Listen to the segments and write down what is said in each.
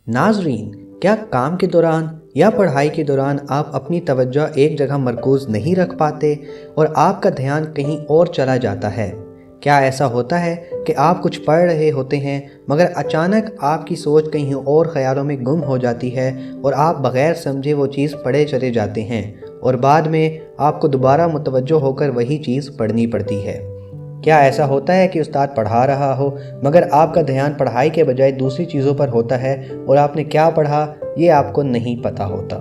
नाज़रीन, क्या काम के दौरान या पढ़ाई के दौरान आप अपनी तवज्जो एक जगह मरकूज़ नहीं रख पाते और आपका ध्यान कहीं और चला जाता है? क्या ऐसा होता है कि आप कुछ पढ़ रहे होते हैं मगर अचानक आपकी सोच कहीं और ख़्यालों में गुम हो जाती है और आप बग़ैर समझे वो चीज़ पढ़े चले जाते हैं और बाद में आपको दोबारा मुतवज्जो होकर वही चीज़ पढ़नी पड़ती है? क्या ऐसा होता है कि उस्ताद पढ़ा रहा हो मगर आपका ध्यान पढ़ाई के बजाय दूसरी चीज़ों पर होता है और आपने क्या पढ़ा ये आपको नहीं पता होता?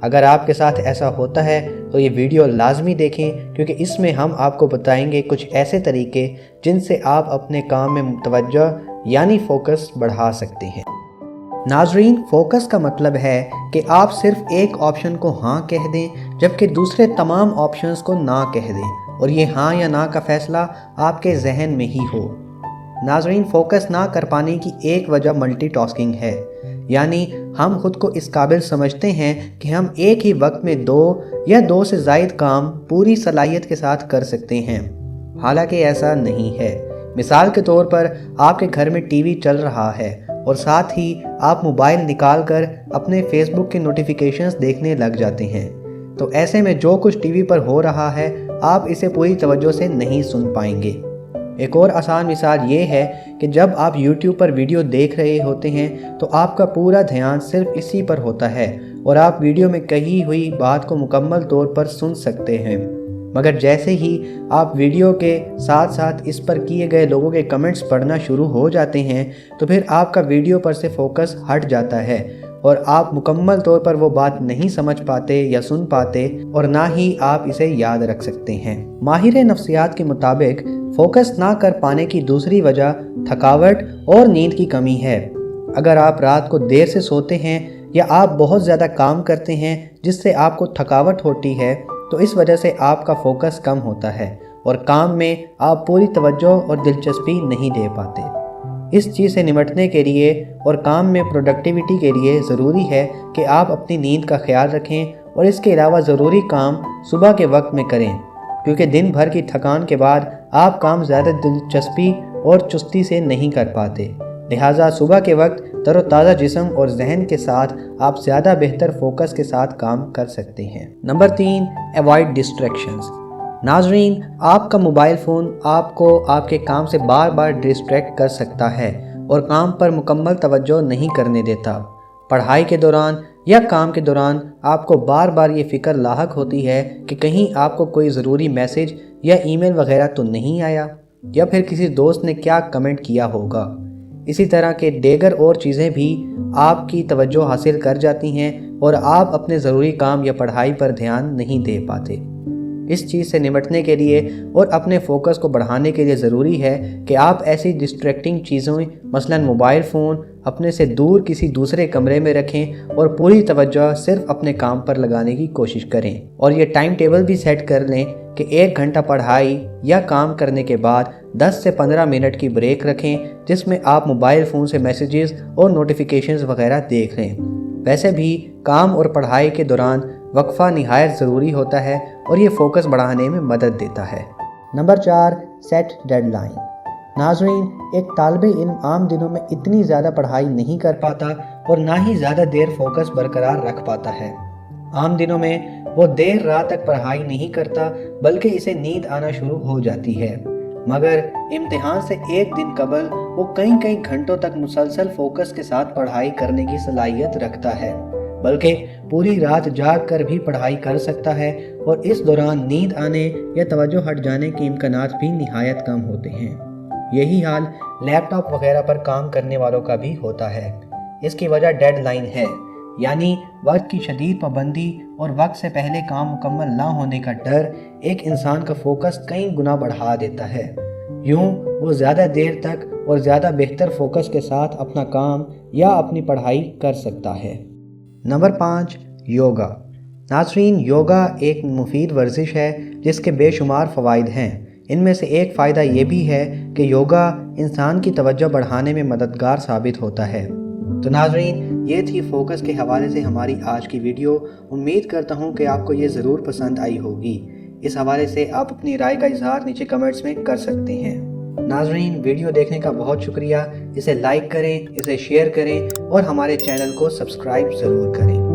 अगर आपके साथ ऐसा होता है तो ये वीडियो लाजमी देखें, क्योंकि इसमें हम आपको बताएंगे कुछ ऐसे तरीके जिनसे आप अपने काम में मुतवज्जो यानी फोकस बढ़ा सकते हैं। नाजरीन, फोकस का मतलब है कि आप सिर्फ एक ऑप्शन को हाँ कह दें जबकि दूसरे तमाम ऑप्शंस को ना कह दें और ये हाँ या ना का फ़ैसला आपके जहन में ही हो। नाजरीन, फोकस ना कर पाने की एक वजह मल्टीटास्किंग है, यानी हम खुद को इस काबिल समझते हैं कि हम एक ही वक्त में दो या दो से ज़ायद काम पूरी सलाहियत के साथ कर सकते हैं। हालांकि ऐसा नहीं है। मिसाल के तौर पर आपके घर में टीवी चल रहा है और साथ ही आप मोबाइल निकाल कर अपने फेसबुक के नोटिफिकेशंस देखने लग जाते हैं, तो ऐसे में जो कुछ टीवी पर हो रहा है आप इसे पूरी तवज्जो से नहीं सुन पाएंगे। एक और आसान मिसाल ये है कि जब आप YouTube पर वीडियो देख रहे होते हैं तो आपका पूरा ध्यान सिर्फ इसी पर होता है और आप वीडियो में कही हुई बात को मुकम्मल तौर पर सुन सकते हैं, मगर जैसे ही आप वीडियो के साथ साथ इस पर किए गए लोगों के कमेंट्स पढ़ना शुरू हो जाते हैं तो फिर आपका वीडियो पर से फोकस हट जाता है और आप मुकम्मल तौर पर वो बात नहीं समझ पाते या सुन पाते और ना ही आप इसे याद रख सकते हैं। माहिर नफ्सियात के मुताबिक फोकस ना कर पाने की दूसरी वजह थकावट और नींद की कमी है। अगर आप रात को देर से सोते हैं या आप बहुत ज़्यादा काम करते हैं जिससे आपको थकावट होती है तो इस वजह से आपका फोकस कम होता है और काम में आप पूरी तवज्जो और दिलचस्पी नहीं दे पाते। इस चीज़ से निपटने के लिए और काम में प्रोडक्टिविटी के लिए ज़रूरी है कि आप अपनी नींद का ख्याल रखें और इसके अलावा ज़रूरी काम सुबह के वक्त में करें, क्योंकि दिन भर की थकान के बाद आप काम ज़्यादा दिलचस्पी और चुस्ती से नहीं कर पाते। लिहाजा सुबह के वक्त तरोताज़ा जिस्म और जहन के साथ आप ज़्यादा बेहतर फोकस के साथ काम कर सकते हैं। Number 3, avoid distractions. नाजरीन, आपका मोबाइल फ़ोन आपको आपके काम से बार बार डिस्ट्रैक्ट कर सकता है और काम पर मुकम्मल तवज्जो नहीं करने देता। पढ़ाई के दौरान या काम के दौरान आपको बार बार ये फ़िक्र लाहक होती है कि कहीं आपको कोई ज़रूरी मैसेज या ईमेल वगैरह तो नहीं आया या फिर किसी दोस्त ने क्या कमेंट किया होगा। इसी तरह के देगर और चीज़ें भी आपकी तवज्जो हासिल कर जाती हैं और आप अपने ज़रूरी काम या पढ़ाई पर ध्यान नहीं दे पाते। इस चीज़ से निपटने के लिए और अपने फोकस को बढ़ाने के लिए ज़रूरी है कि आप ऐसी डिस्ट्रैक्टिंग चीज़ों मसलन मोबाइल फ़ोन अपने से दूर किसी दूसरे कमरे में रखें और पूरी तवज्जो सिर्फ अपने काम पर लगाने की कोशिश करें। और ये टाइम टेबल भी सेट कर लें कि 1 घंटा पढ़ाई या काम करने के बाद 10 से 15 मिनट की ब्रेक रखें जिसमें आप मोबाइल फ़ोन से मैसेजेस और नोटिफिकेशंस वगैरह देख लें। वैसे भी काम और पढ़ाई के दौरान वक्फा निहायत ज़रूरी होता है और ये फोकस बढ़ाने में मदद देता है। Number 4, set deadline. नाज़रीन, एक तालिब इल्म आम दिनों में इतनी ज़्यादा पढ़ाई नहीं कर पाता और ना ही ज़्यादा देर फोकस बरकरार रख पाता है। आम दिनों में वो देर रात तक पढ़ाई नहीं करता बल्कि इसे नींद आना शुरू हो जाती है, मगर इम्तिहान से एक दिन कबल वो कई घंटों तक मुसलसल फोकस के साथ पढ़ाई करने की सलाहियत रखता है, बल्कि पूरी रात जाग कर भी पढ़ाई कर सकता है और इस दौरान नींद आने या तवज्जो हट जाने के इम्कानात भी निहायत कम होते हैं। यही हाल लैपटॉप वगैरह पर काम करने वालों का भी होता है। इसकी वजह डेडलाइन है, यानी वक्त की शदीद पाबंदी और वक्त से पहले काम मुकम्मल ना होने का डर एक इंसान का फोकस कई गुना बढ़ा देता है। यूँ वो ज़्यादा देर तक और ज़्यादा बेहतर फोकस के साथ अपना काम या अपनी पढ़ाई कर सकता है। नंबर 5, योगा। नाज़रीन, योगा एक मुफीद वर्जिश है जिसके बेशुमार फ़वाइद हैं। इनमें से एक फ़ायदा ये भी है कि योगा इंसान की तवज्जो बढ़ाने में मददगार साबित होता है। तो नाज़रीन, ये थी फोकस के हवाले से हमारी आज की वीडियो। उम्मीद करता हूँ कि आपको ये ज़रूर पसंद आई होगी। इस हवाले से आप अपनी राय का इजहार नीचे कमेंट्स में कर सकते हैं। ناظرین ویڈیو دیکھنے کا بہت شکریہ، اسے لائک کریں، اسے شیئر کریں اور ہمارے چینل کو سبسکرائب ضرور کریں۔